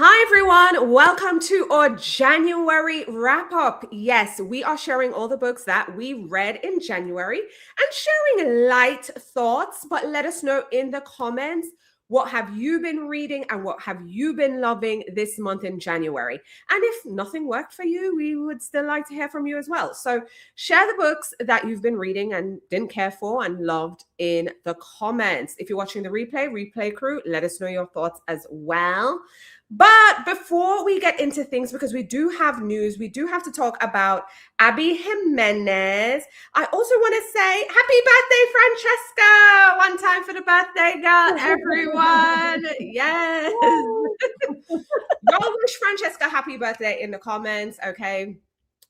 Hi, everyone. Welcome to our January wrap up. Yes, we are sharing all the books that we read in January and sharing light thoughts. But let us know in the comments, what have you been reading and what have you been loving this month in January? And if nothing worked for you, we would still like to hear from you as well. So share the books that you've been reading and didn't care for and loved in the comments. If you're watching the replay crew, let us know your thoughts as well. But before we get into things, because we do have news, we do have to talk about Abby Jimenez. I also want to say happy birthday, Francesca! One time for the birthday girl, everyone. Yes. Y'all wish Francesca happy birthday in the comments, okay?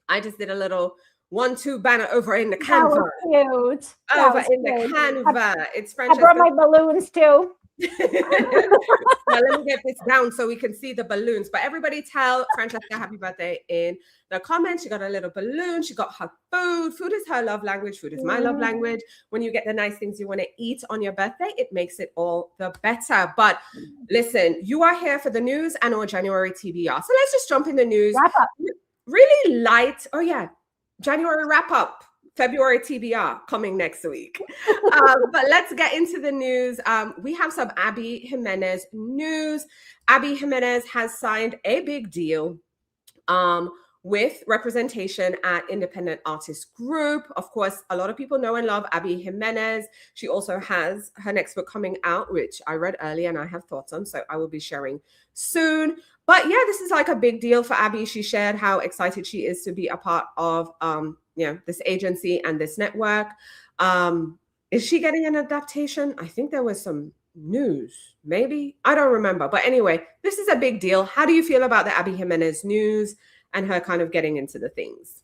I just did a little 1-2 banner over in the Canva. That was cute. Over in the Canva. It's Francesca. I brought my balloons too. Now let me get this down so we can see the balloons. But everybody tell Francesca happy birthday in the comments. She got a little balloon. She got her food. Food is her love language. Food is my love language. When you get the nice things you want to eat on your birthday, it makes it all the better. But listen, you are here for the news and our January TBR. So let's just jump in the news. Wrap up. Really light. Oh yeah, January wrap up. February TBR coming next week. But let's get into the news. We have some Abby Jimenez news. Abby Jimenez has signed a big deal with representation at Independent Artist Group. Of course, a lot of people know and love Abby Jimenez. She also has her next book coming out, which I read earlier and I have thoughts on, so I will be sharing soon. But yeah, this is like a big deal for Abby. She shared how excited she is to be a part of this agency and this network. Is she getting an adaptation? I think there was some news, maybe. I don't remember. But anyway, this is a big deal. How do you feel about the Abby Jimenez news and her kind of getting into the things?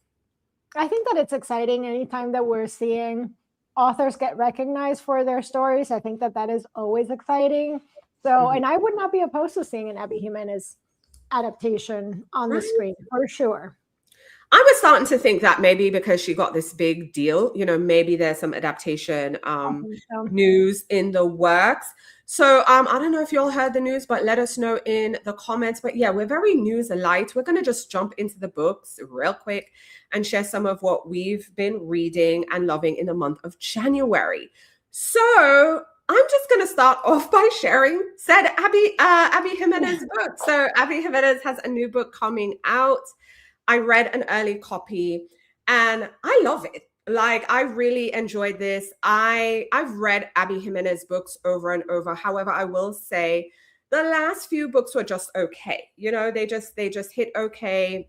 I think that it's exciting anytime that we're seeing authors get recognized for their stories. I think that is always exciting. So, and I would not be opposed to seeing an Abby Jimenez adaptation on the screen for sure. I was starting to think that maybe because she got this big deal, maybe there's some adaptation news in the works. So I don't know if you all heard the news, but let us know in the comments. But yeah, we're very news light. We're going to just jump into the books real quick and share some of what we've been reading and loving in the month of January. So I'm just going to start off by sharing said Abby Jimenez book. So Abby Jimenez has a new book coming out. I read an early copy and I love it. Like, I really enjoyed this. I've read Abby Jimenez books over and over. However, I will say the last few books were just okay. They just hit okay.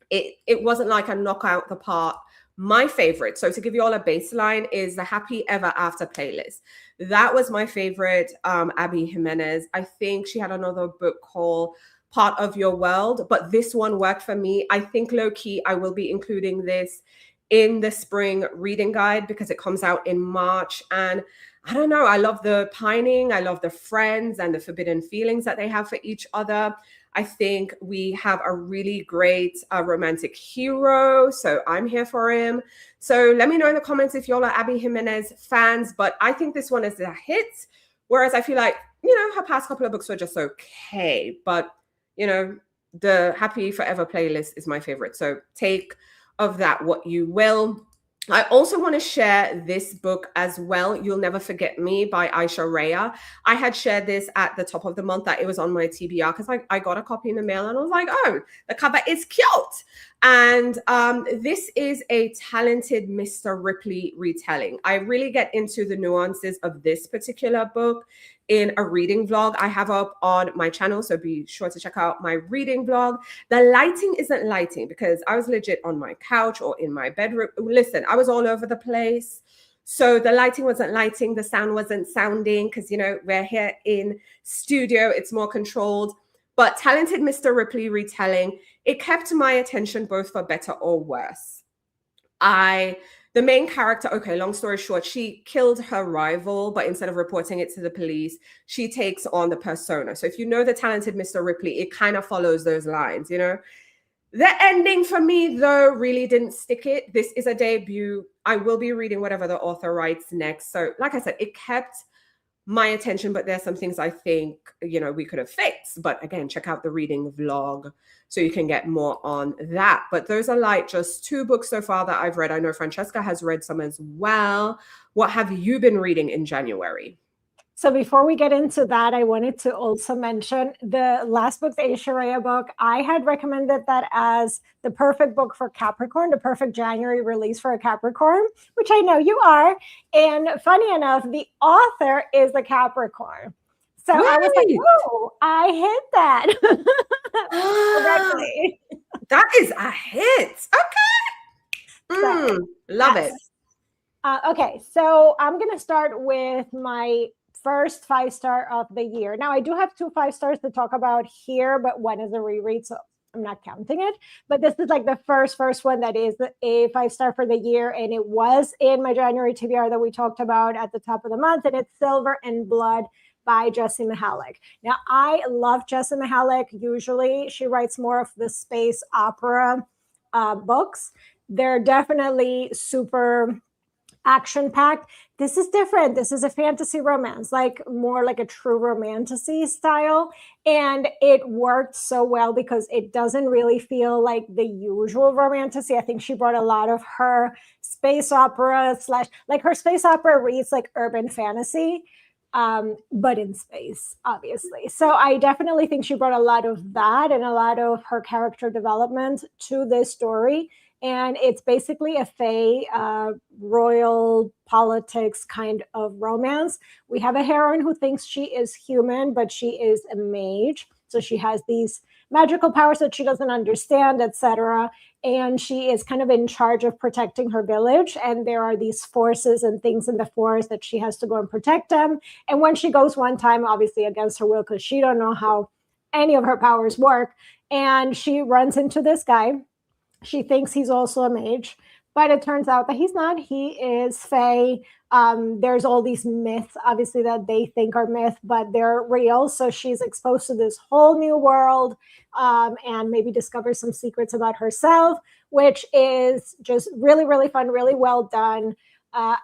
It wasn't like a knockout the park. My favorite, so to give you all a baseline, is the Happy Ever After playlist. That was my favorite Abby Jimenez. I think she had another book called Part of Your World, but this one worked for me. I think low-key I will be including this in the spring reading guide because it comes out in March. And I don't know, I love the pining, I love the friends and the forbidden feelings that they have for each other. I think we have a really great romantic hero, so I'm here for him. So let me know in the comments if y'all are Abby Jimenez fans, but I think this one is a hit, whereas I feel like, her past couple of books were just okay, but the Happy Forever playlist is my favorite. So take of that what you will. I also want to share this book as well, You'll Never Forget Me by Aisha Rhea. I had shared this at the top of the month that it was on my TBR because I got a copy in the mail and I was like, oh, the cover is cute. And this is a Talented Mr. Ripley retelling. I really get into the nuances of this particular book in a reading vlog I have up on my channel, so be sure to check out my reading vlog. The lighting isn't lighting because I was legit on my couch or in my bedroom. Listen, I was all over the place. So the lighting wasn't lighting, the sound wasn't sounding because, we're here in studio, it's more controlled. But Talented Mr. Ripley retelling, it kept my attention both for better or worse. The main character, okay, long story short, she killed her rival, but instead of reporting it to the police, she takes on the persona. So if you know the Talented Mr. Ripley, it kind of follows those lines, The ending for me, though, really didn't stick it. This is a debut. I will be reading whatever the author writes next. So like I said, it kept my attention, but there's some things I think, we could have fixed. But again, check out the reading vlog so you can get more on that. But those are like just 2 books so far that I've read. I know Francesca has read some as well. What have you been reading in January? So before we get into that, I wanted to also mention the last book, the Aishwarya book. I had recommended that as the perfect book for Capricorn, the perfect January release for a Capricorn, which I know you are. And funny enough, the author is a Capricorn. So Right. I was like, oh, I hit that correctly. That is a hit. Okay. Love it. Okay, so I'm going to start with my first 5-star of the year. Now, I do have 2 5-stars to talk about here, but one is a reread, so I'm not counting it. But this is like the first one that is a 5-star for the year, and it was in my January TBR that we talked about at the top of the month, and it's Silver and Blood by Jessie Mihalik. Now, I love Jessie Mihalik. Usually, she writes more of the space opera books. They're definitely super action-packed. This is different. This is a fantasy romance, like more like a true romantasy style. And it worked so well because it doesn't really feel like the usual romantasy. I think she brought a lot of her space opera / like her space opera reads like urban fantasy, but in space, obviously. So I definitely think she brought a lot of that and a lot of her character development to this story. And it's basically a fae royal politics kind of romance. We have a heroine who thinks she is human, but she is a mage. So she has these magical powers that she doesn't understand, etc. And she is kind of in charge of protecting her village. And there are these forces and things in the forest that she has to go and protect them. And when she goes one time, obviously against her will, because she don't know how any of her powers work, and she runs into this guy. She thinks he's also a mage, but it turns out that he's not. He is fae. There's all these myths, obviously, that they think are myth, but they're real. So she's exposed to this whole new world, and maybe discovers some secrets about herself, which is just really, really fun, really well done.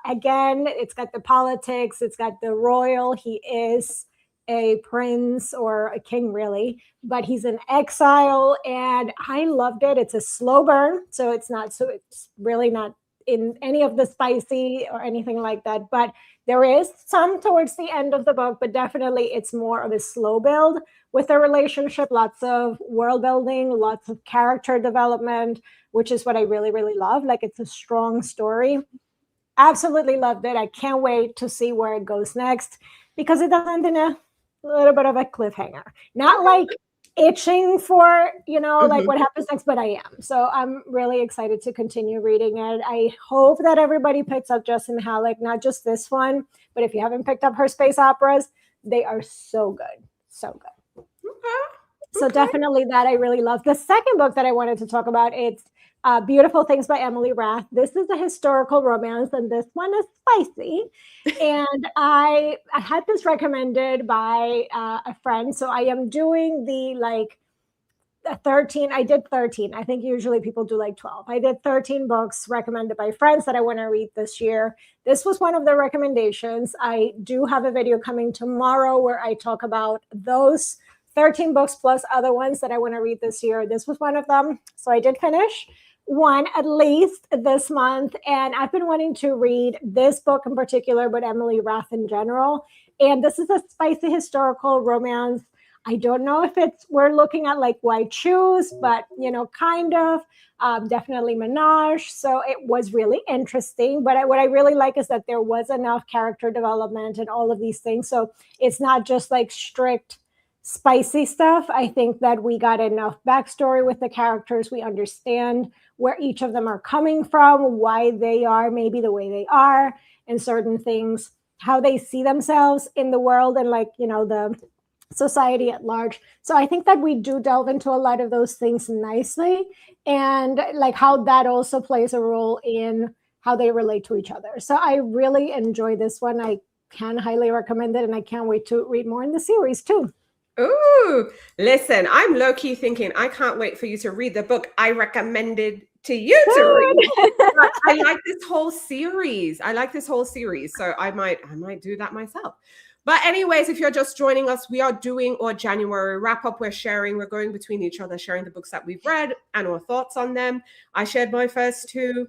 Again, it's got the politics. It's got the royal. He is a prince or a king, really, but he's in exile, and I loved it. It's a slow burn, so it's really not in any of the spicy or anything like that, but there is some towards the end of the book, but definitely it's more of a slow build with the relationship, lots of world building, lots of character development, which is what I really, really love. Like, it's a strong story. Absolutely loved it. I can't wait to see where it goes next, because it does end in a little bit of a cliffhanger. Not like itching for, like what happens next, but I am. So I'm really excited to continue reading it. I hope that everybody picks up Jessie Mihalik, not just this one, but if you haven't picked up her space operas, they are so good. So good. So definitely that I really love. The second book that I wanted to talk about, it's Beautiful Things by Emily Rath. This is a historical romance, and this one is spicy. And I had this recommended by a friend. So I am doing the 13. I did 13. I think usually people do like 12. I did 13 books recommended by friends that I want to read this year. This was one of the recommendations. I do have a video coming tomorrow where I talk about those 13 books plus other ones that I want to read this year. This was one of them. So I did finish one at least this month. And I've been wanting to read this book in particular, but Emily Rath in general. And this is a spicy historical romance. I don't know if we're looking at like Why Choose, but, kind of. Definitely menage. So it was really interesting. But what I really like is that there was enough character development and all of these things. So it's not just like strict spicy stuff. I think that we got enough backstory with the characters. We understand where each of them are coming from, why they are maybe the way they are, and certain things, how they see themselves in the world and the society at large. So I think that we do delve into a lot of those things nicely, and like how that also plays a role in how they relate to each other. So I really enjoy this one. I can highly recommend it, and I can't wait to read more in the series too. Ooh, listen, I'm low-key thinking I can't wait for you to read the book I recommended to you to read. I like this whole series. So I might do that myself. But anyways, if you're just joining us, we are doing our January wrap up. We're going between each other, sharing the books that we've read and our thoughts on them. I shared my first two.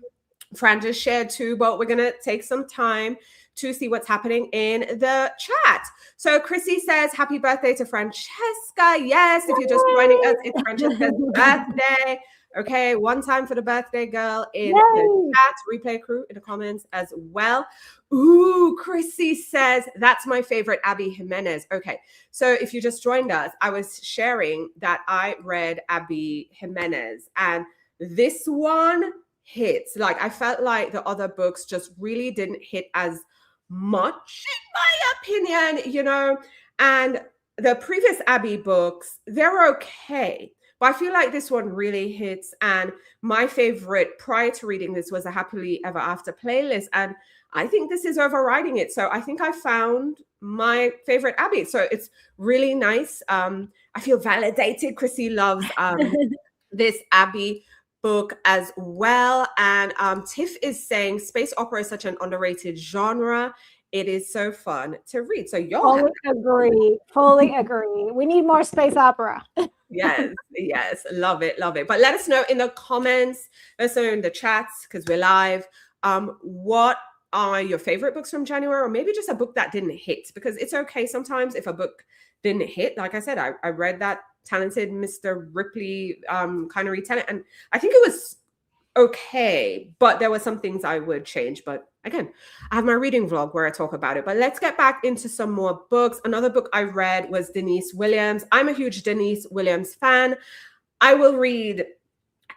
Fran just shared two, but we're going to take some time to see what's happening in the chat. So Chrissy says, happy birthday to Francesca. Yes, if you're just joining us, it's Francesca's birthday. Okay, one time for the birthday girl in the chat, replay crew in the comments as well. Ooh, Chrissy says, that's my favorite, Abby Jimenez. Okay, so if you just joined us, I was sharing that I read Abby Jimenez, and this one hits. Like, I felt like the other books just really didn't hit as much, in my opinion, and the previous Abby books, they're okay. But I feel like this one really hits. And my favorite prior to reading this was a Happily Ever After playlist. And I think this is overriding it. So I think I found my favorite Abby. So it's really nice. I feel validated. Chrissy loves this Abby book as well. And Tiff is saying space opera is such an underrated genre. It is so fun to read. So y'all fully agree. We need more space opera. Yes, love it. But let us know in the comments, let us know in the chats, because we're live, what are your favorite books from January, or maybe just a book that didn't hit, because it's okay sometimes if a book didn't hit. Like I said, I read that Talented Mr. Ripley kind of retelling, and I think it was okay, but there were some things I would change. But again, I have my reading vlog where I talk about it. But let's get back into some more books. Another book I read was Denise Williams. I'm a huge Denise Williams fan. I will read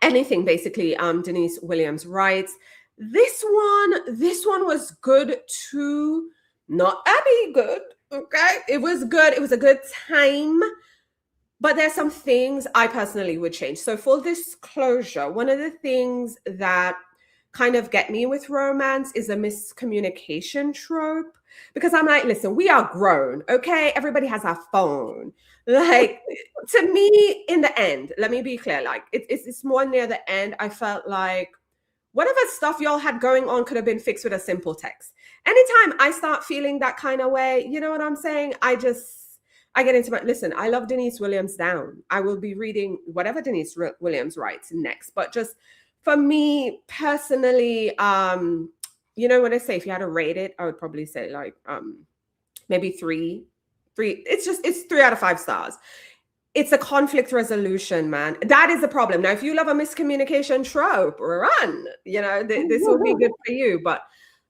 anything basically Denise Williams writes. This one was good too. Not Abby good. Okay. It was good. It was a good time. But there's some things I personally would change. So full disclosure, one of the things that kind of get me with romance is a miscommunication trope. Because I'm like, listen, we are grown, okay? Everybody has a phone. Like, to me, in the end, let me be clear, like, it's more near the end, I felt like whatever stuff y'all had going on could have been fixed with a simple text. Anytime I start feeling that kind of way, you know what I'm saying? I get into my, listen, I love Denise Williams down. I will be reading whatever Denise Williams writes next. But just for me personally, when I say if you had to rate it, I would probably say like maybe three. It's 3 out of 5 stars. It's a conflict resolution, man. That is the problem. Now, if you love a miscommunication trope, run, this will be good for you. But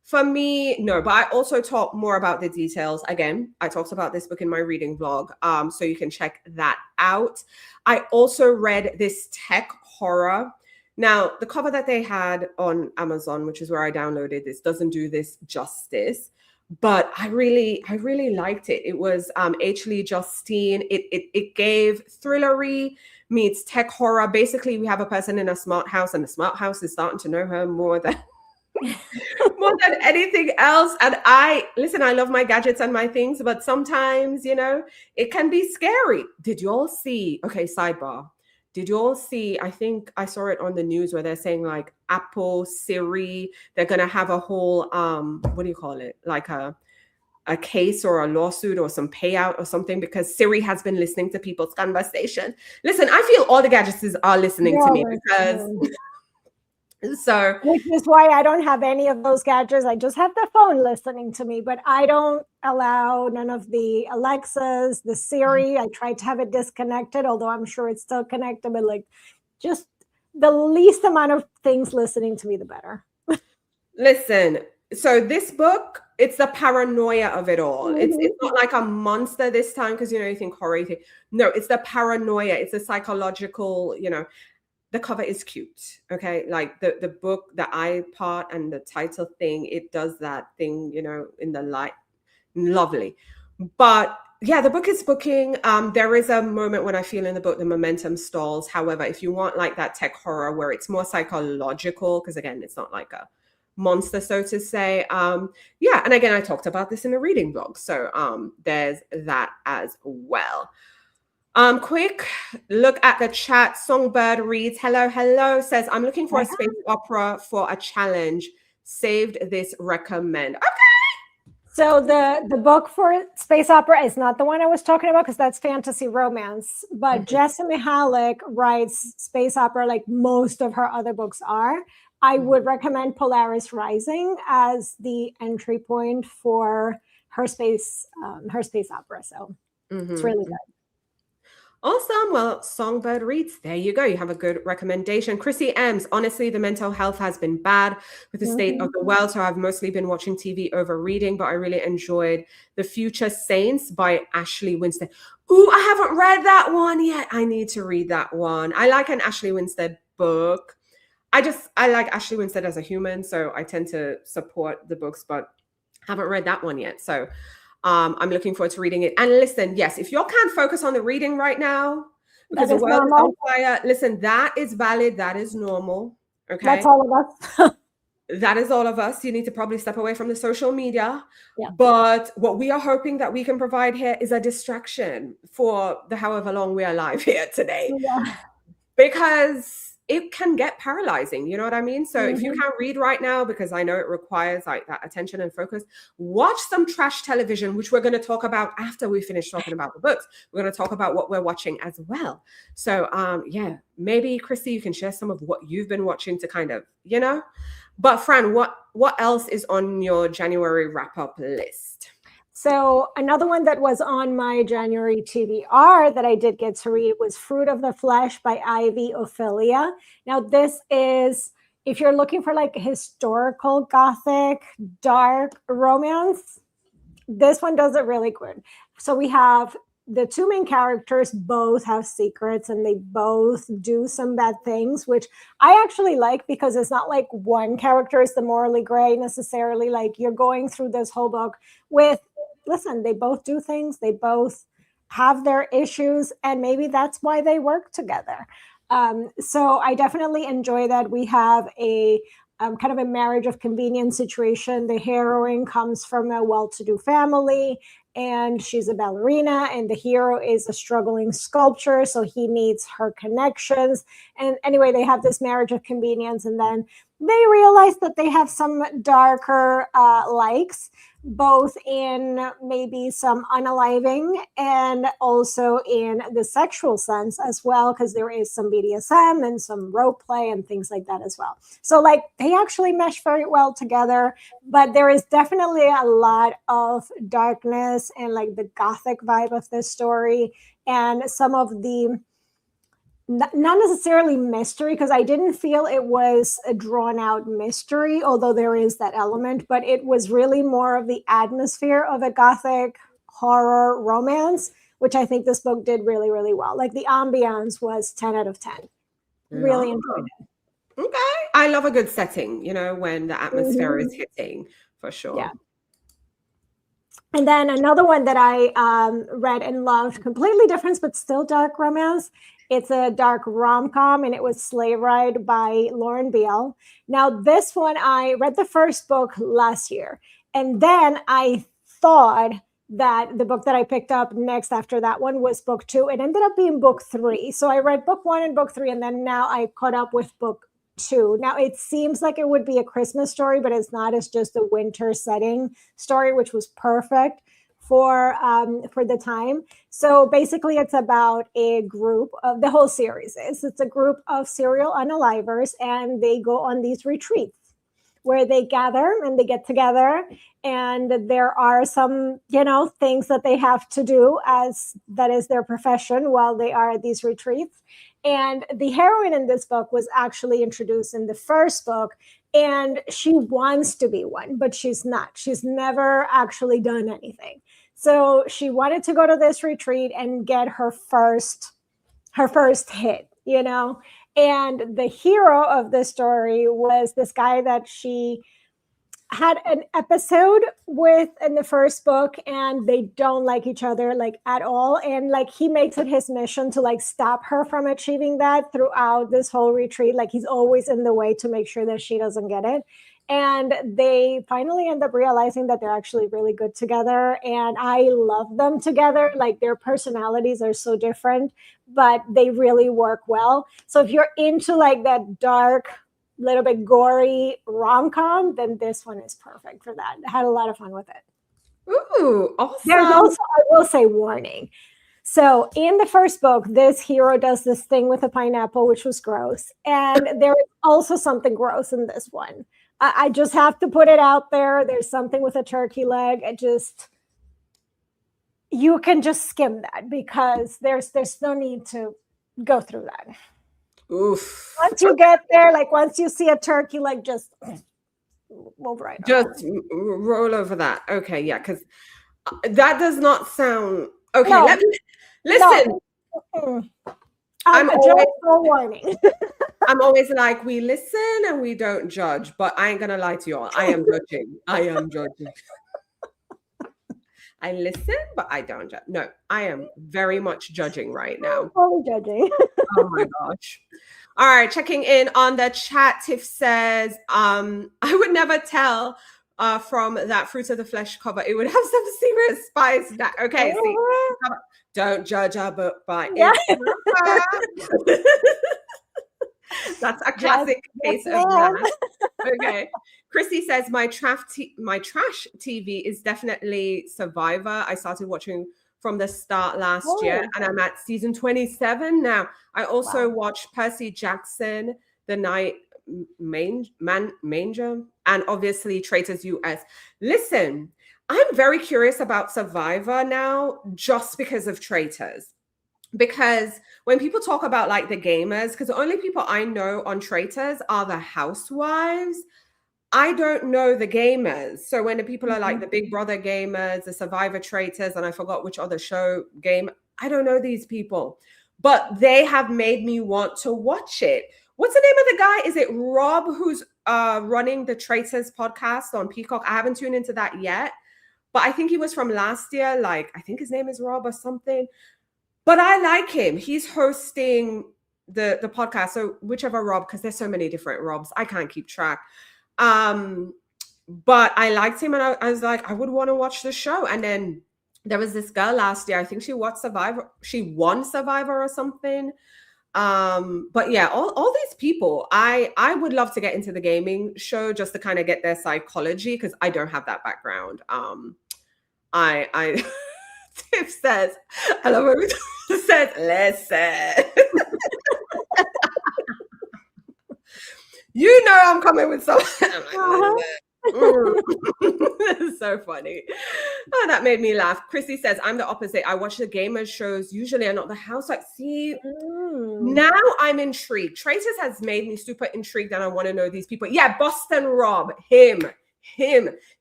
for me, no, but I also talk more about the details. Again, I talked about this book in my reading vlog, so you can check that out. I also read this tech horror. Now, the cover that they had on Amazon, which is where I downloaded this, doesn't do this justice, but I really liked it. It was H. Lee Justine. It gave thrillery meets tech horror. Basically, we have a person in a smart house, and the smart house is starting to know her more than anything else. And I love my gadgets and my things, but sometimes, it can be scary. Did you all see, okay, sidebar. Did you all see, I think I saw it on the news where they're saying like Apple, Siri, they're going to have a whole, what do you call it? Like a case or a lawsuit or some payout or something because Siri has been listening to people's conversation. Listen, I feel all the gadgets are listening to me because... So, which is why I don't have any of those gadgets. I just have the phone listening to me, but I don't allow none of the Alexas, the Siri. I tried to have it disconnected, although I'm sure it's still connected, but like just the least amount of things listening to me, the better. Listen, so this book, it's the paranoia of it all. Mm-hmm. It's not like a monster this time because, you think horror. No, it's the paranoia. It's the psychological, the cover is cute, okay? Like the book, the eye part and the title thing, it does that thing, in the light. Lovely. But yeah, the book is booking. There is a moment when I feel in the book the momentum stalls. However, if you want like that tech horror where it's more psychological, because again, it's not like a monster, so to say. Yeah, and again, I talked about this in the reading blog. So there's that as well. Quick look at the chat. Songbird reads, hello, says, I'm looking for a space opera for a challenge. Saved this recommend. Okay. So the book for space opera is not the one I was talking about because that's fantasy romance. But Jessa Mihalik writes space opera like most of her other books are. I would recommend Polaris Rising as the entry point for her space opera. So it's really good. Awesome. Well, Songbird Reads, there you go. You have a good recommendation. Chrissy M's, honestly, the mental health has been bad with the state of the world. So I've mostly been watching TV over reading, but I really enjoyed The Future Saints by Ashley Winstead. Ooh, I haven't read that one yet. I need to read that one. I like an Ashley Winstead book. I like Ashley Winstead as a human, so I tend to support the books, but haven't read that one yet. So I'm looking forward to reading it. And listen, yes, if you can't focus on the reading right now because the world is on fire, listen, that is valid. That is normal. Okay. That's all of us. That is all of us. You need to probably step away from the social media. Yeah. But what we are hoping that we can provide here is a distraction for the however long we are live here today. Yeah. Because it can get paralyzing, you know what I mean? So if you can't read right now, because I know it requires like that attention and focus, watch some trash television, which we're going to talk about after we finish talking about the books. We're going to talk about what we're watching as well. So yeah, maybe Chrissy, you can share some of what you've been watching to kind of, you know. But Fran, what else is on your January wrap-up list? So another one that was on my January TBR that I did get to read was Fruit of the Flesh by Ivy Ophelia. Now this is, if you're looking for like historical Gothic dark romance, this one does it really good. So we have the two main characters both have secrets and they both do some bad things, which I actually like because it's not like one character is the morally gray necessarily. Like you're going through this whole book with, listen, they both do things, they both have their issues, and maybe that's why they work together. So I definitely enjoy that. We have a kind of a marriage of convenience situation. The heroine comes from a well-to-do family, and she's a ballerina, and the hero is a struggling sculptor, so he needs her connections. And anyway, they have this marriage of convenience, and then they realize that they have some darker likes, both in maybe some unaliving and also in the sexual sense as well, because there is some BDSM and some rope play and things like that as well. So like they actually mesh very well together, but there is definitely a lot of darkness and like the Gothic vibe of this story and some of the not necessarily mystery, because I didn't feel it was a drawn out mystery, although there is that element, but it was really more of the atmosphere of a Gothic horror romance, which I think this book did really, really well. Like the ambiance was 10 out of 10. Really enjoyed it. Okay. I love a good setting, you know, when the atmosphere is hitting, for sure. Yeah. And then another one that I read and loved, completely different, but still dark romance. It's a dark rom-com, and it was Sleigh Ride by Lauren Beale. Now, this one, I read the first book last year, and then I thought that the book that I picked up next after that one was book 2. It ended up being book 3. So I read book 1 and book 3, and then now I caught up with book 2. Now, it seems like it would be a Christmas story, but it's not. It's just a winter setting story, which was perfect for the time. So basically it's about a group of, the whole series is, it's a group of serial unalivers, and they go on these retreats where they gather and they get together, and there are some, you know, things that they have to do as that is their profession while they are at these retreats. And the heroine in this book was actually introduced in the first book, and she wants to be one, but she's not. She's never actually done anything. So she wanted to go to this retreat and get her first hit, you know? And the hero of the story was this guy that she had an episode with in the first book, and they don't like each other like at all. And like he makes it his mission to like stop her from achieving that throughout this whole retreat. Like he's always in the way to make sure that she doesn't get it. And they finally end up realizing that they're actually really good together. And I love them together. Like their personalities are so different, but they really work well. So if you're into like that dark, little bit gory rom-com, then this one is perfect for that. I had a lot of fun with it. Ooh, There's awesome. also, I will say, warning. So in the first book, this hero does this thing with a pineapple, which was gross. And there is also something gross in this one. I just have to put it out there. There's something with a turkey leg. You can just skim that because there's no need to go through that. Oof. Once you get there, like once you see a turkey leg, just move right Just roll over that. Okay, yeah, because that does not sound okay. No, let me listen. No. I'm always warning. I'm always like, we listen and we don't judge, but I ain't gonna lie to you all. I am judging. I am judging. I listen, but I don't judge. No, I am very much judging right now. Totally judging. Oh my gosh. All right, checking in on the chat. Tiff says, I would never tell from that Fruit of the Flesh cover. It would have some secret spice. Okay, see, don't judge a book by its That's a classic case of that. Okay. Chrissy says, my trash TV is definitely Survivor. I started watching from the start last year, and I'm at season 27 now. I also watched Percy Jackson, The Night Manger, and obviously Traitors US. Listen, I'm very curious about Survivor now just because of Traitors. Because when people talk about like the gamers, because the only people I know on Traitors are the housewives. I don't know the gamers. So when the people are like the Big Brother gamers, the Survivor Traitors, and I forgot which other show game, I don't know these people, but they have made me want to watch it. What's the name of the guy? Is it Rob who's running the Traitors podcast on Peacock? I haven't tuned into that yet, but I think he was from last year. Like, I think his name is Rob or something. But I like him. He's hosting the podcast. So whichever Rob, because there's so many different Robs, I can't keep track. But I liked him, and I was like, I would want to watch the show. And then there was this girl last year. I think she won Survivor or something. But yeah, all these people, I would love to get into the gaming show just to kind of get their psychology, because I don't have that background. I Tiff says, I love when he says, listen. You know I'm coming with something. It's so funny. Oh, that made me laugh. Chrissy says, I'm the opposite. I watch the gamers shows usually and not the housewives. See, now I'm intrigued. Traitors has made me super intrigued, and I want to know these people. Yeah, Boston Rob, him.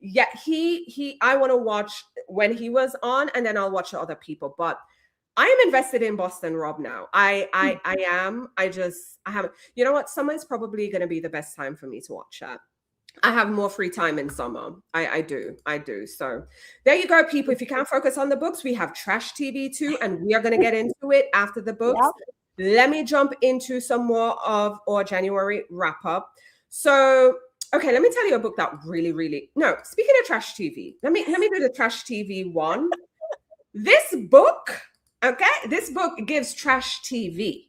Yeah, he I want to watch when he was on, and then I'll watch the other people. But I am invested in Boston Rob now. I am. I haven't. You know what? Summer is probably going to be the best time for me to watch that. I have more free time in summer. I do. So there you go, people. If you can't focus on the books, we have trash TV too, and we are going to get into it after the books. Yep. Let me jump into some more of our January wrap up. So, okay, let me tell you a book that really, no, speaking of trash TV, let me do the trash TV one. This book gives trash TV.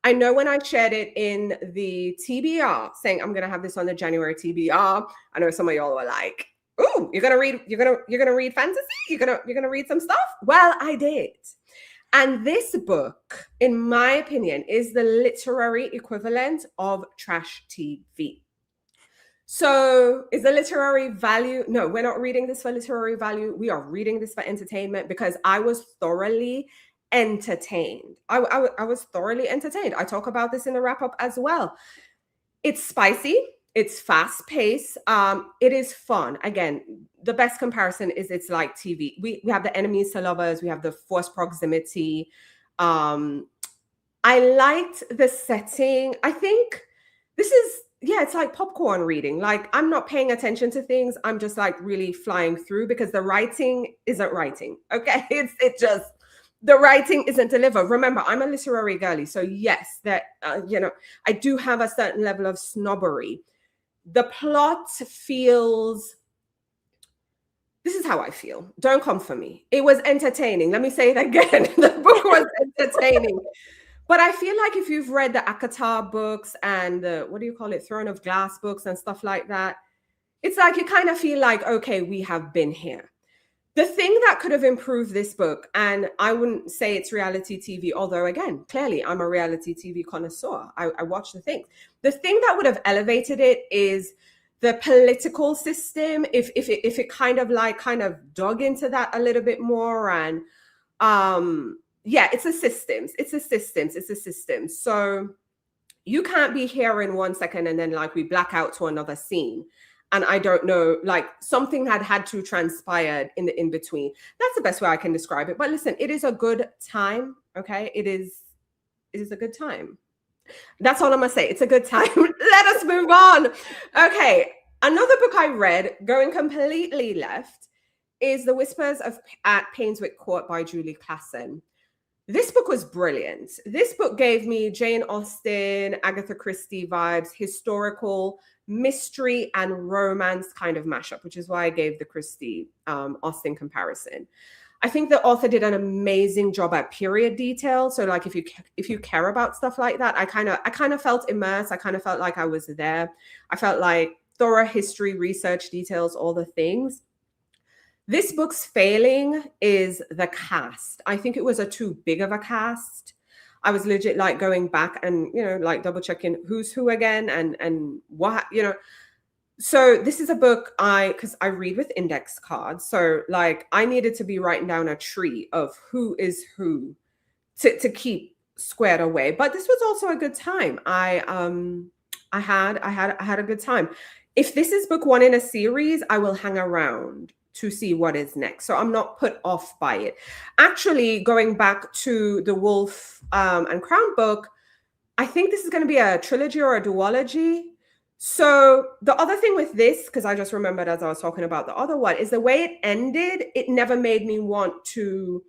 I know when I shared it in the TBR saying I'm gonna have this on the January TBR, I know some of y'all were like, "Ooh, you're gonna read fantasy? You're gonna read some stuff?" Well, I did. And this book, in my opinion, is the literary equivalent of trash TV. So is the literary value? No, we're not reading this for literary value. We are reading this for entertainment, because I was thoroughly entertained. I was thoroughly entertained. I talk about this in the wrap up as well. It's spicy. It's fast paced. It is fun. Again, the best comparison is it's like TV. We have the enemies to lovers. We have the forced proximity. I liked the setting. I think this is, it's like popcorn reading. Like, I'm not paying attention to things. I'm just like really flying through, because the writing isn't writing. Okay. The writing isn't delivered. Remember, I'm a literary girly. So yes, that, I do have a certain level of snobbery. The plot feels, this is how I feel. Don't come for me. It was entertaining. Let me say it again. The book was entertaining. But I feel like if you've read the Akatar books and the, Throne of Glass books and stuff like that, it's like you kind of feel like, okay, we have been here. The thing that could have improved this book, and I wouldn't say it's reality TV, although again, clearly I'm a reality TV connoisseur. I watch the things. The thing that would have elevated it is the political system. If it kind of dug into that a little bit more, and yeah, it's a systems. So you can't be here in 1 second and then like we black out to another scene. And I don't know, like something had to transpire in the in-between. That's the best way I can describe it. But listen, it is a good time, okay? It is a good time. That's all I'm gonna say. It's a good time. Let us move on. Okay, another book I read, going completely left, is The Whispers at Painswick Court by Julie Klassen. This book was brilliant. This book gave me Jane Austen, Agatha Christie vibes, historical, mystery, and romance kind of mashup, which is why I gave the Christie Austen comparison. I think the author did an amazing job at period detail. So like if you care about stuff like that, I kind of felt immersed. I kind of felt like I was there. I felt like thorough history, research, details, all the things. This book's failing is the cast. I think it was too big of a cast. I was legit like going back and, like double checking who's who again and what, So this is a book because I read with index cards. So like I needed to be writing down a tree of who is who to keep squared away. But this was also a good time. I had a good time. If this is book 1 in a series, I will hang around to see what is next. So I'm not put off by it. Actually, going back to the Wolf and Crown book, I think this is going to be a trilogy or a duology. So the other thing with this, because I just remembered as I was talking about the other one, is the way it ended, it never made me want to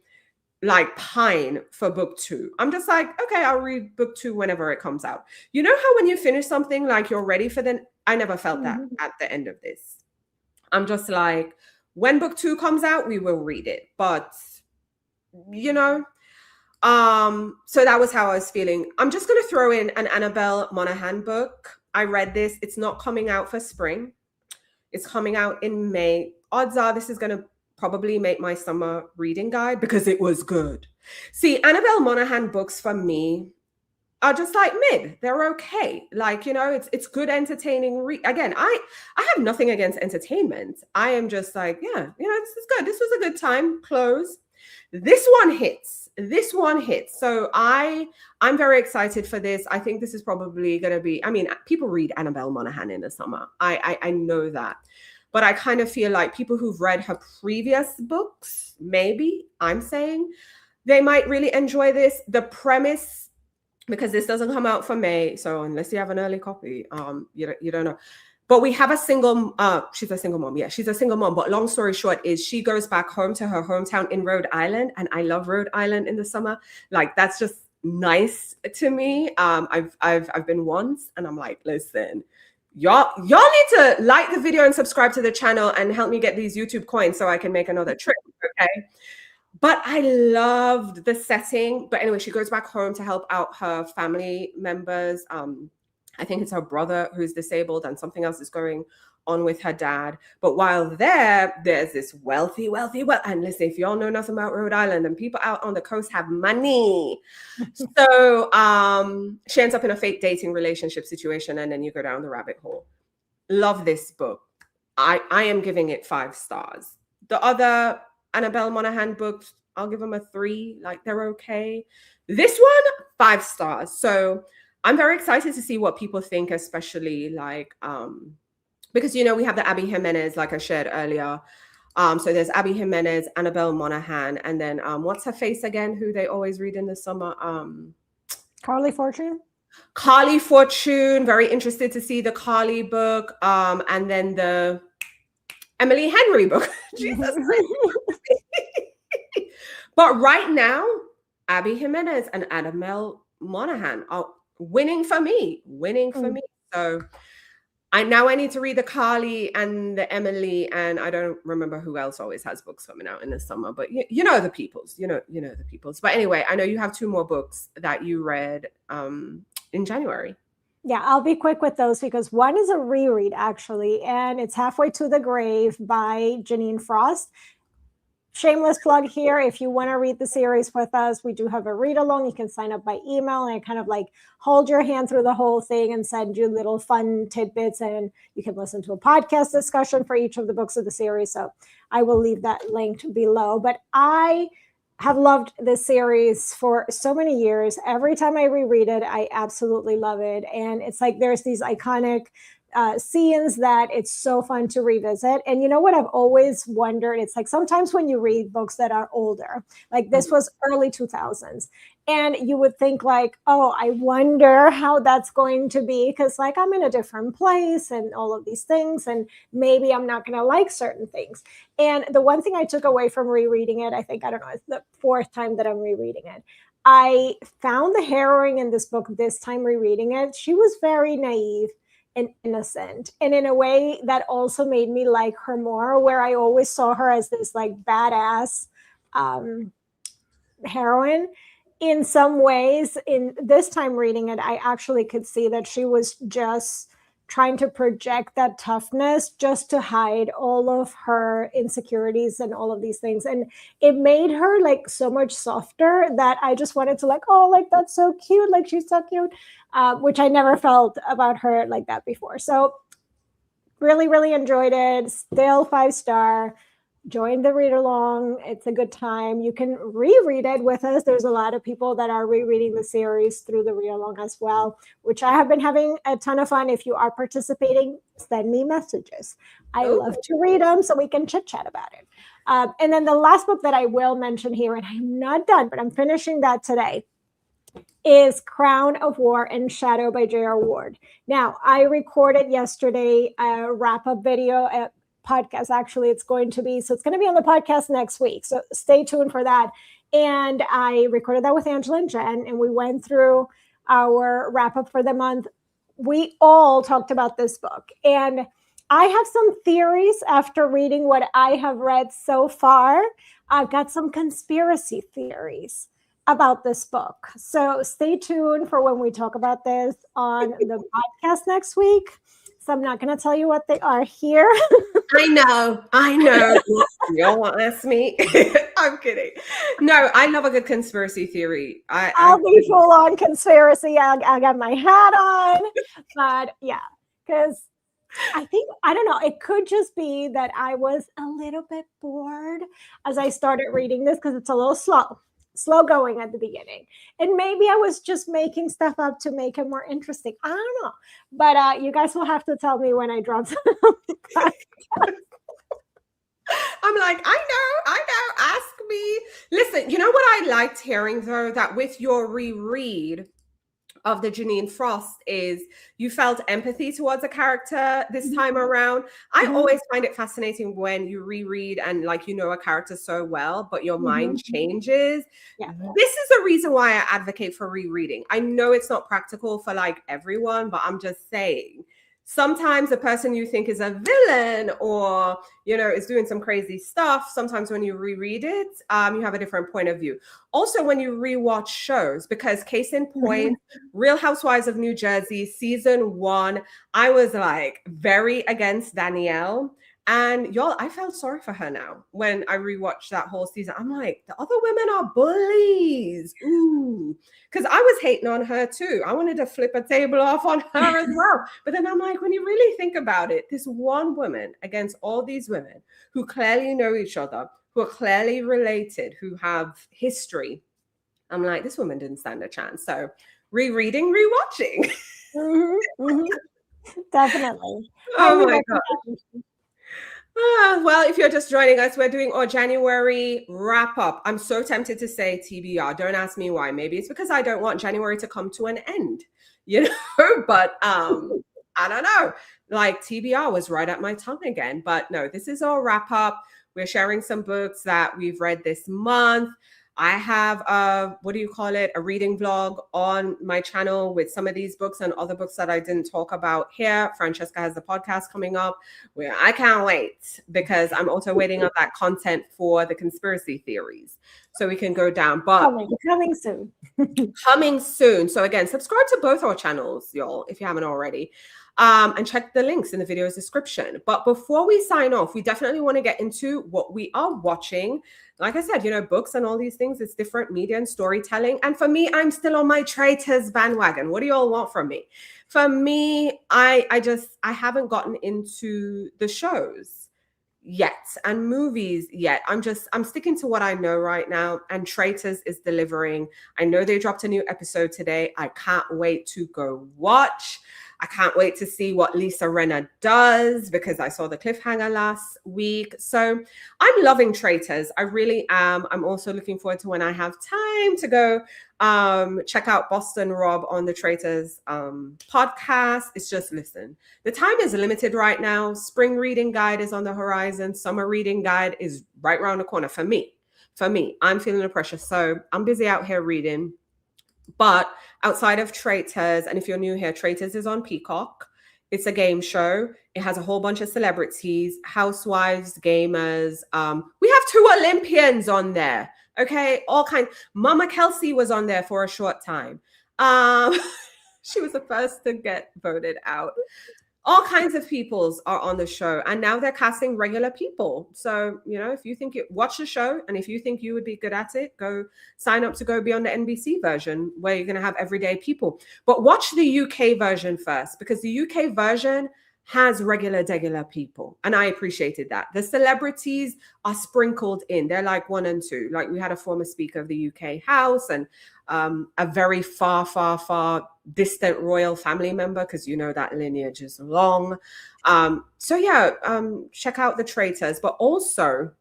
like pine for book 2. I'm just like, okay, I'll read book 2 whenever it comes out. You know how when you finish something, like you're ready for I never felt that at the end of this. I'm just like, when book 2 comes out, we will read it. But, so that was how I was feeling. I'm just going to throw in an Annabelle Monaghan book. I read this. It's not coming out for spring. It's coming out in May. Odds are this is going to probably make my summer reading guide because it was good. See, Annabelle Monaghan books for me are just like mid. They're okay. Like, it's good, entertaining. Again, I have nothing against entertainment. I am just like, yeah, this is good. This was a good time. Close. This one hits. So I'm very excited for this. I think this is probably going to be, people read Annabelle Monaghan in the summer. I know that. But I kind of feel like people who've read her previous books, maybe I'm saying, they might really enjoy this. The premise, because this doesn't come out for May, so unless you have an early copy, you don't know. But we have a single, she's a single mom. Yeah, she's a single mom. But long story short is she goes back home to her hometown in Rhode Island. And I love Rhode Island in the summer. Like, that's just nice to me. I've been once and I'm like, listen, y'all need to like the video and subscribe to the channel and help me get these YouTube coins so I can make another trip, okay? But I loved the setting. But anyway, she goes back home to help out her family members. I think it's her brother who's disabled and something else is going on with her dad. But while there's this wealthy, and listen, if y'all know nothing about Rhode Island, and people out on the coast have money. So she ends up in a fake dating relationship situation, and then you go down the rabbit hole. Love this book. I am giving it 5 stars. The other Annabelle Monaghan books, I'll give them a 3. Like, they're okay. This one, 5 stars. So I'm very excited to see what people think, especially like, because, we have the Abby Jimenez, like I shared earlier. So there's Abby Jimenez, Annabelle Monaghan, and then what's her face again, who they always read in the summer? Carly Fortune. Carly Fortune. Very interested to see the Carly book. And then the Emily Henry book. Jesus Christ. But right now, Abby Jimenez and Annabelle Monaghan are winning for me. So I need to read the Carly and the Emily, and I don't remember who else always has books coming out in the summer, but you know the peoples, you know the peoples. But anyway, I know you have 2 more books that you read in January. Yeah, I'll be quick with those because one is a reread actually, and it's Halfway to the Grave by Janine Frost. shameless plug here. If you want to read the series with us, we do have a read along. You can sign up by email, and I kind of like hold your hand through the whole thing and send you little fun tidbits, and you can listen to a podcast discussion for each of the books of the series. So I will leave that linked below. But I have loved this series for so many years. Every time I reread it, I absolutely love it. And it's like there's these iconic scenes that it's so fun to revisit. And you know what I've always wondered? It's like sometimes when you read books that are older, like this was early 2000s, and you would think like, oh, I wonder how that's going to be, because like I'm in a different place and all of these things, and maybe I'm not going to like certain things. And the one thing I took away from rereading it, I think, I don't know, it's the fourth time that I'm rereading it. I found the heroine in this book this time rereading it. She was very naive and innocent, and in a way that also made me like her more, where I always saw her as this like badass heroine. In some ways, in this time reading it, I actually could see that she was just trying to project that toughness just to hide all of her insecurities and all of these things. And it made her like so much softer that I just wanted to like, oh, like that's so cute. Like she's so cute, which I never felt about her like that before. So really, really enjoyed it. Still 5-star. Join the read along. It's a good time. You can reread it with us. There's a lot of people that are rereading the series through the read along as well, which I have been having a ton of fun. If you are participating, send me messages. I love to read them so we can chit chat about it. And then the last book that I will mention here, and I'm not done, but I'm finishing that today, is Crown of War and Shadow by J.R. Ward. Now, I recorded yesterday a wrap-up video, podcast actually it's going to be on the podcast next week, so stay tuned for that. And I recorded that with Angela and Jen, and we went through our wrap up for the month. We all talked about this book, and I have some theories after reading what I have read so far. I've got some conspiracy theories about this book, so stay tuned for when we talk about this on the podcast next week. So I'm not going to tell you what they are here. I know. You don't want to ask me. I'm kidding. No, I love a good conspiracy theory. I'll be full on conspiracy. I got my hat on. But yeah, because I don't know, it could just be that I was a little bit bored as I started reading this, because it's a little slow going at the beginning, and maybe I was just making stuff up to make it more interesting. I don't know, but you guys will have to tell me when I drop some. I'm like, I know, ask me. Listen, you know what I liked hearing though, that with your reread of the Janine Frost is you felt empathy towards a character this time around. I always find it fascinating when you reread and like you know a character so well, but your mind changes. Yeah. This is the reason why I advocate for rereading. I know it's not practical for like everyone, but I'm just saying sometimes the person you think is a villain or, you know, is doing some crazy stuff, sometimes when you reread it, you have a different point of view. Also, when you rewatch shows, because case in point, Real Housewives of New Jersey, season 1, I was like very against Danielle. And y'all, I felt sorry for her now when I rewatched that whole season. I'm like, the other women are bullies. Ooh. Because I was hating on her too. I wanted to flip a table off on her as well. But then I'm like, when you really think about it, this one woman against all these women who clearly know each other, who are clearly related, who have history. I'm like, this woman didn't stand a chance. So rereading, rewatching. Definitely. Oh my God. Well, if you're just joining us, we're doing our January wrap up. I'm so tempted to say TBR. Don't ask me why. Maybe it's because I don't want January to come to an end, you know, but I don't know. Like TBR was right at my tongue again. But no, this is our wrap up. We're sharing some books that we've read this month. I have a reading vlog on my channel with some of these books and other books that I didn't talk about here. Francesca has the podcast coming up where I can't wait because I'm also waiting on that content for the conspiracy theories. So we can go down, but coming soon. Coming soon. So again, subscribe to both our channels, y'all, if you haven't already. And check the links in the video's description. But before we sign off, we definitely want to get into what we are watching. Like I said, books and all these things, it's different media and storytelling. And for me, I'm still on my Traitors bandwagon. What do you all want from me? For me, I haven't gotten into the shows yet and movies yet. I'm sticking to what I know right now, and Traitors is delivering. I know they dropped a new episode today. I can't wait to go watch. I can't wait to see what Lisa Rinna does, because I saw the cliffhanger last week. So I'm loving Traitors. I really am. I'm also looking forward to when I have time to go check out Boston Rob on the Traitors podcast. It's just, listen, the time is limited right now. Spring reading guide is on the horizon. Summer reading guide is right around the corner for me. I'm feeling the pressure. So I'm busy out here reading. But outside of Traitors, and if you're new here, Traitors is on Peacock. It's a game show. It has a whole bunch of celebrities, housewives, gamers. We have 2 Olympians on there. Okay, all kinds. Mama Kelsey was on there for a short time. She was the first to get voted out. All kinds of peoples are on the show, and now they're casting regular people. So, if you think watch the show, and if you think you would be good at it, go sign up to go be on the NBC version, where you're going to have everyday people. But watch the UK version first, because the UK version has regular people, and I appreciated that. The celebrities are sprinkled in. They're like 1 and 2. Like, we had a former speaker of the UK House, and a very far distant royal family member, because that lineage is long. Check out the Traitors. But also,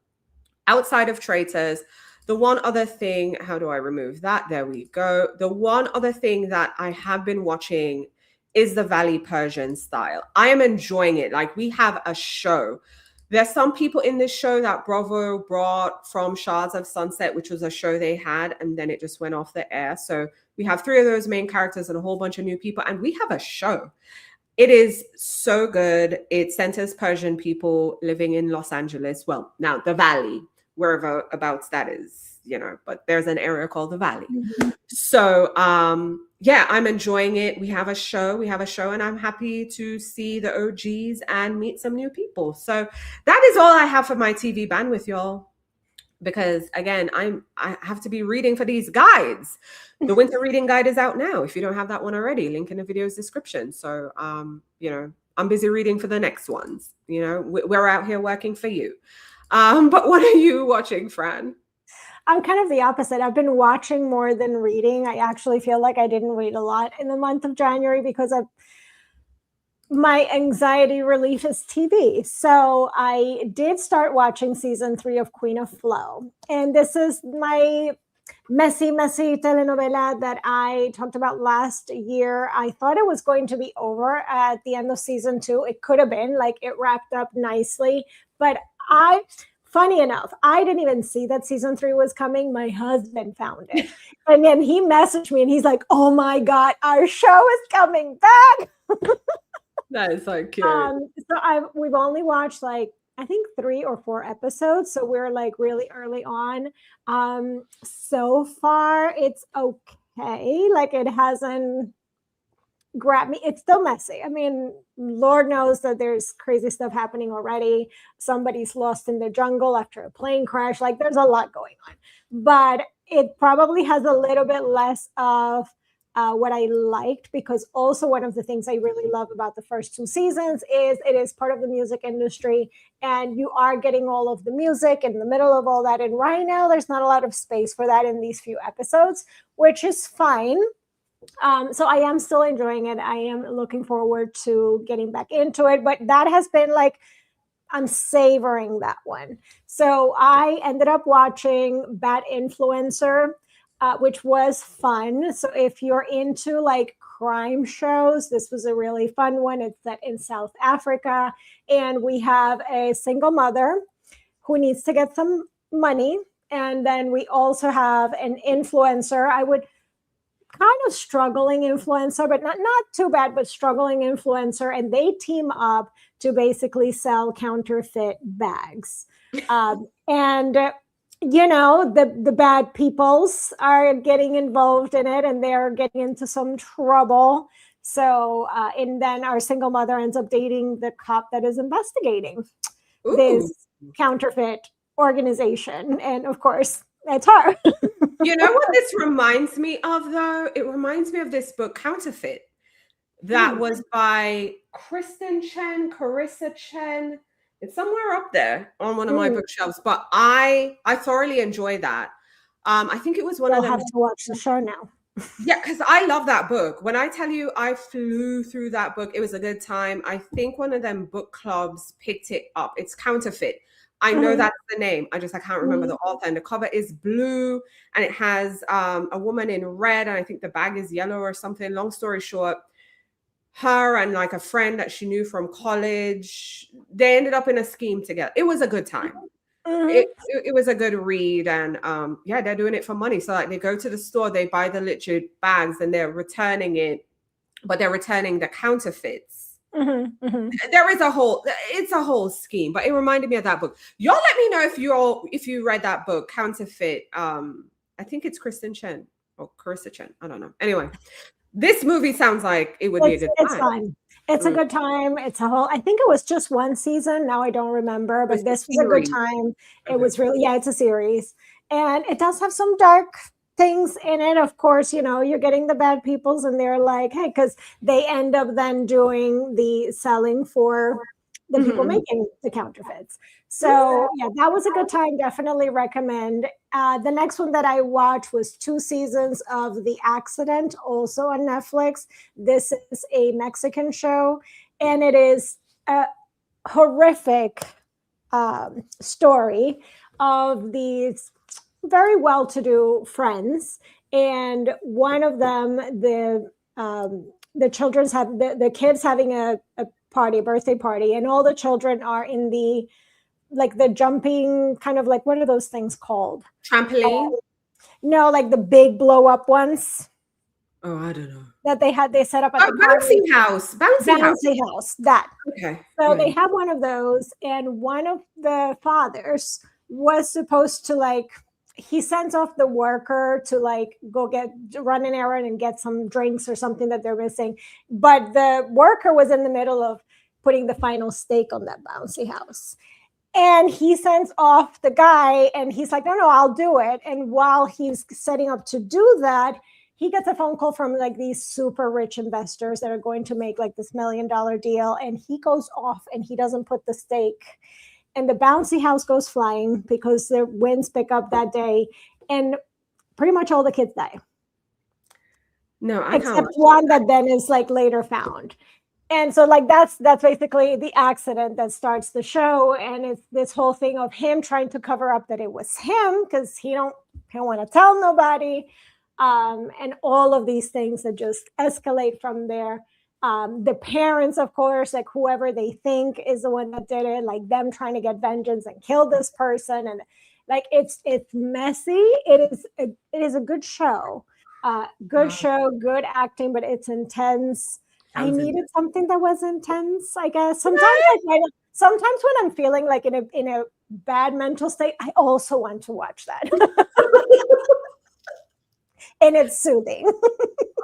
outside of Traitors, the one other thing, how do I remove that? There we go. The one other thing that I have been watching is the Valley Persian style. I am enjoying it. Like, we have a show. There's some people in this show that Bravo brought from Shards of Sunset, which was a show they had, and then it just went off the air. So we have 3 of those main characters and a whole bunch of new people, and we have a show. It is so good. It centers Persian people living in Los Angeles. Well, now the Valley, wherever abouts that is, but there's an area called the Valley. Mm-hmm. So, I'm enjoying it. We have a show, and I'm happy to see the OGs and meet some new people. So that is all I have for my TV bandwidth, y'all. Because again, I have to be reading for these guides. The winter reading guide is out now. If you don't have that one already, link in the video's description. So, I'm busy reading for the next ones. We're out here working for you. But what are you watching, Fran? I'm kind of the opposite. I've been watching more than reading. I actually feel like I didn't read a lot in the month of January because of my anxiety relief is TV. So I did start watching season 3 of Queen of Flow. And this is my messy telenovela that I talked about last year. I thought it was going to be over at the end of season 2. It could have been, like, it wrapped up nicely. But funny enough, I didn't even see that season 3 was coming. My husband found it. And then he messaged me and he's like, oh my God, our show is coming back. That is so cute. We've only watched I think 3 or 4 episodes. So we're really early on. So far it's okay. It hasn't grabbed me. It's still messy. I mean, Lord knows that there's crazy stuff happening already. Somebody's lost in the jungle after a plane crash. There's a lot going on, but it probably has a little bit less of what I liked, because also one of the things I really love about the first 2 seasons is it is part of the music industry, and you are getting all of the music in the middle of all that. And right now there's not a lot of space for that in these few episodes, which is fine. So I am still enjoying it. I am looking forward to getting back into it, but that has been I'm savoring that one. So I ended up watching Bad Influencer, which was fun. So if you're into crime shows, this was a really fun one. It's set in South Africa, and we have a single mother who needs to get some money. And then we also have an influencer. I would kind of struggling influencer, but not too bad, but struggling influencer. And they team up to basically sell counterfeit bags. The bad peoples are getting involved in it, and they're getting into some trouble. So, and then our single mother ends up dating the cop that is investigating Ooh. this counterfeit organization. And of course, that's her. You know what this reminds me of, though? It reminds me of this book, Counterfeit, that was by Carissa Chen. It's somewhere up there on one of my bookshelves, but I thoroughly enjoy that. I think it was one of them. I'll have to watch the show now. Yeah, because I love that book. When I tell you I flew through that book, it was a good time. I think one of them book clubs picked it up. It's Counterfeit. I know that's the name. I can't remember the author. And the cover is blue and it has a woman in red. And I think the bag is yellow or something. Long story short, her and like a friend that she knew from college, they ended up in a scheme together. It was a good time. It was a good read, and yeah, they're doing it for money. So like they go to the store, they buy the literate bags, and they're returning it, but they're returning the counterfeits. There is it's a whole scheme, but it reminded me of that book. Y'all let me know if you read that book, Counterfeit. I think it's Kristen Chen or Carissa Chen. I don't know. Anyway, this movie sounds like it would be a good time. It's fun. It's a good time. It's a whole, I think it was just one season. Now I don't remember, but this was a good time. It was really, it's a series. And it does have some dark things in it. Of course, you're getting the bad peoples and they're like, hey, because they end up then doing the selling for the people making the counterfeits. So yeah, that was a good time. Definitely recommend. The next one that I watched was 2 seasons of The Accident, also on Netflix. This is a Mexican show, and it is a horrific story of these very well-to-do friends, and one of them, the kids having a birthday party, and all the children are in the jumping kind of what are those things called? Trampoline? No, like the big blow up ones. Oh, I don't know. That they set up at the bouncy house. Bouncy house. That. Okay. So they have one of those, and one of the fathers was supposed to he sends off the worker to go run an errand and get some drinks or something that they're missing. But the worker was in the middle of putting the final stake on that bouncy house. And he sends off the guy and he's like, no, I'll do it. And while he's setting up to do that, he gets a phone call from these super rich investors that are going to make this $1 million deal. And he goes off and he doesn't put the stake. And the bouncy house goes flying because the winds pick up that day. And pretty much all the kids die. No, except one that then is later found. And so that's basically the accident that starts the show. And it's this whole thing of him trying to cover up that it was him because he don't want to tell nobody. And all of these things that just escalate from there. The parents, of course, whoever they think is the one that did it, them trying to get vengeance and kill this person. And it's messy. It is a good show. Good show, good acting, but it's intense. I needed something that was intense, I guess. Sometimes when I'm feeling in a bad mental state, I also want to watch that. And it's soothing.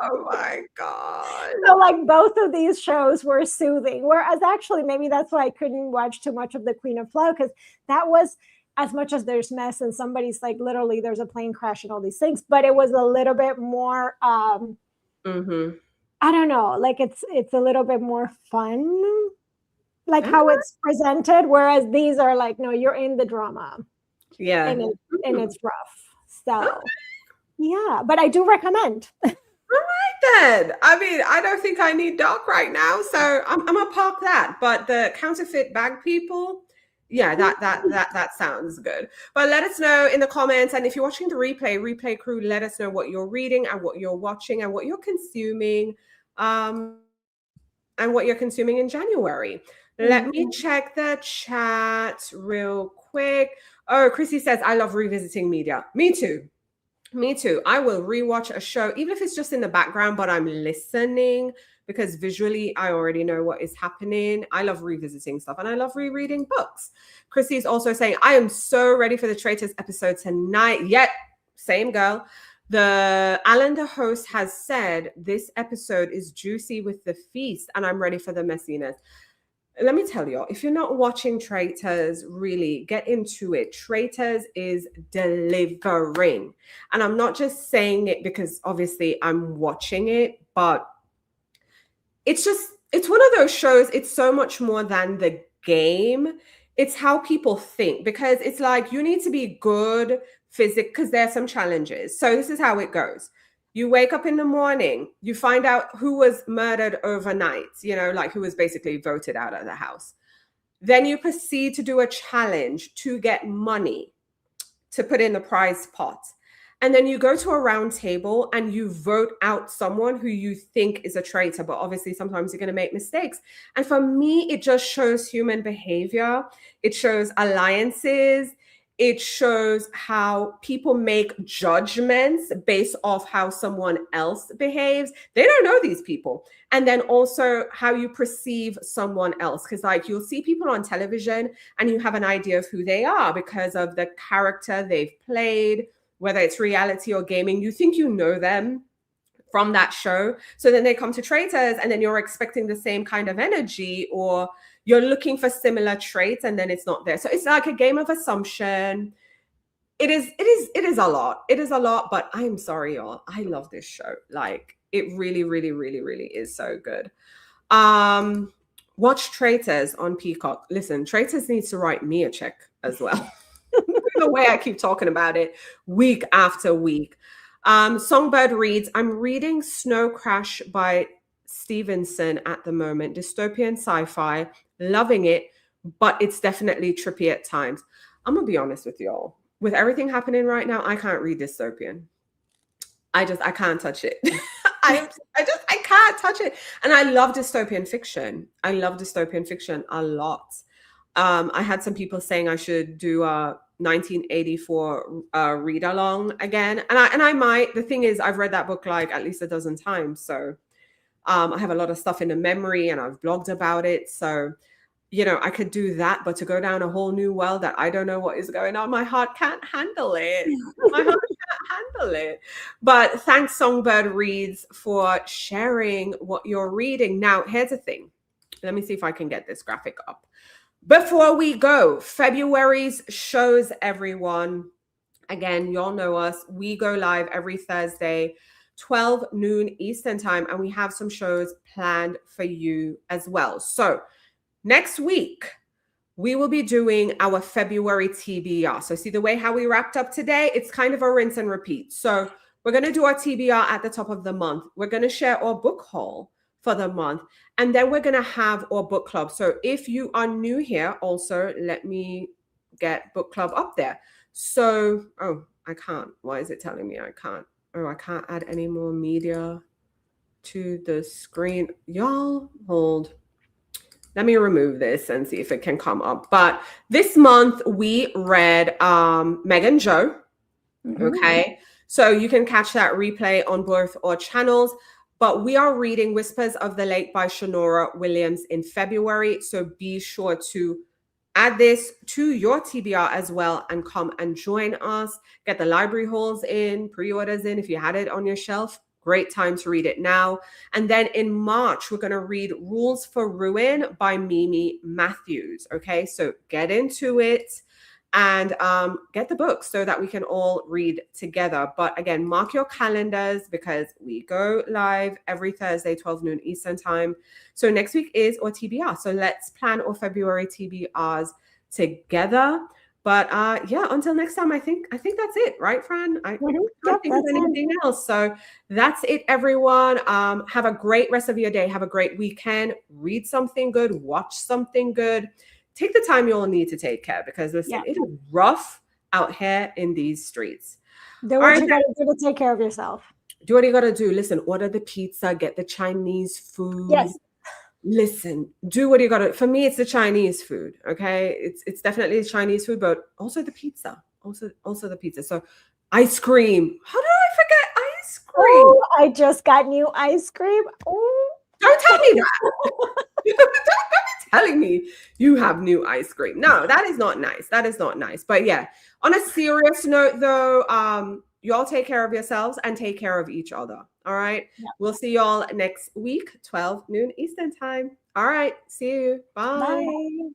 Oh my God. So both of these shows were soothing. Whereas actually maybe that's why I couldn't watch too much of The Queen of Flow, because that was, as much as there's mess and somebody's literally there's a plane crash and all these things, but it was a little bit more I don't know, it's a little bit more fun, how it's presented, whereas these are no, you're in the drama. Yeah. And it's rough. So yeah, but I do recommend. All right then. I mean, I don't think I need dark right now, so I'm gonna park that. But the counterfeit bag people, yeah, that sounds good. But let us know in the comments, and if you're watching the replay crew, let us know what you're reading and what you're watching and what you're consuming, and what you're consuming in January. Let me check the chat real quick. Oh, Chrissy says, I love revisiting media. Me too. I will rewatch a show, even if it's just in the background, but I'm listening because visually I already know what is happening. I love revisiting stuff and I love rereading books. Chrissy is also saying, I am so ready for the Traitors episode tonight. Yet, same girl. Alan, the host, has said this episode is juicy with the feast, and I'm ready for the messiness. Let me tell you, if you're not watching Traitors, really get into it. Traitors is delivering. And I'm not just saying it because obviously I'm watching it, but it's one of those shows. It's so much more than the game. It's how people think, because it's like you need to be good physics, because there are some challenges. So this is how it goes. You wake up in the morning, you find out who was murdered overnight, like who was basically voted out of the house. Then you proceed to do a challenge to get money to put in the prize pot. And then you go to a round table and you vote out someone who you think is a traitor, but obviously sometimes you're going to make mistakes. And for me, it just shows human behavior. It shows alliances. It shows how people make judgments based off how someone else behaves. They don't know these people. And then also how you perceive someone else. Because like you'll see people on television and you have an idea of who they are because of the character they've played, whether it's reality or gaming. You think you know them from that show. So then they come to Traitors and then you're expecting the same kind of energy, or you're looking for similar traits and then it's not there. So it's like a game of assumption. It is a lot. It is a lot, but I'm sorry, y'all. I love this show. Like it really, really, really, really is so good. Watch Traitors on Peacock. Listen, Traitors needs to write me a check as well. The way I keep talking about it week after week. Songbird reads, I'm reading Snow Crash by Stevenson at the moment. Dystopian sci-fi, loving it, but it's definitely trippy at times. I'm gonna be honest with y'all. With everything happening right now, I can't read dystopian. I can't touch it. I can't touch it. And I love dystopian fiction. I love dystopian fiction a lot. I had some people saying I should do a 1984 read along again, and I might. The thing is, I've read that book like at least a dozen times, so I have a lot of stuff in the memory, and I've blogged about it. So, I could do that, but to go down a whole new world that I don't know what is going on, my heart can't handle it. My heart can't handle it. But thanks, Songbird Reads, for sharing what you're reading. Now, here's the thing. Let me see if I can get this graphic up. Before we go, February's shows, everyone. Again, y'all know us. We go live every Thursday, 12 noon Eastern time, and we have some shows planned for you as well. So next week, we will be doing our February TBR. So see the way how we wrapped up today? It's kind of a rinse and repeat. So we're going to do our TBR at the top of the month. We're going to share our book haul for the month. And then we're going to have our book club. So if you are new here, also let me get book club up there. So, I can't. Why is it telling me I can't? Oh, I can't add any more media to the screen. Y'all, hold. Let me remove this and see if it can come up. But this month we read Meg and Joe. Mm-hmm. Okay. So you can catch that replay on both our channels. But we are reading Whispers of the Lake by Shonora Williams in February. So be sure to add this to your TBR as well and come and join us. Get the library hauls in, pre-orders in. If you had it on your shelf, great time to read it now. And then in March, we're going to read Rules for Ruin by Mimi Matthews. Okay, so get into it and get the book so that we can all read together. But again, mark your calendars because we go live every Thursday, 12 noon Eastern time. So next week is our TBR. So let's plan our February TBRs together. But yeah, until next time, I think that's it, right, Fran? I don't think there's anything else. So that's it, everyone. Have a great rest of your day. Have a great weekend. Read something good. Watch something good. Take the time you'll need to take care because listen, it is rough out here in these streets. Do what you gotta do to take care of yourself. Do what you gotta do. Listen, order the pizza, get the Chinese food. Yes. Listen, do what you gotta. For me, it's the Chinese food. Okay, it's definitely the Chinese food, but also the pizza. Also the pizza. So ice cream. How did I forget ice cream? Oh, I just got new ice cream. Oh, don't tell me that. Don't be telling me you have new ice cream. No, that is not nice. That is not nice. But yeah, on a serious note though, y'all take care of yourselves and take care of each other. All right. Yeah. We'll see y'all next week, 12 noon Eastern time. All right. See you. Bye. Bye.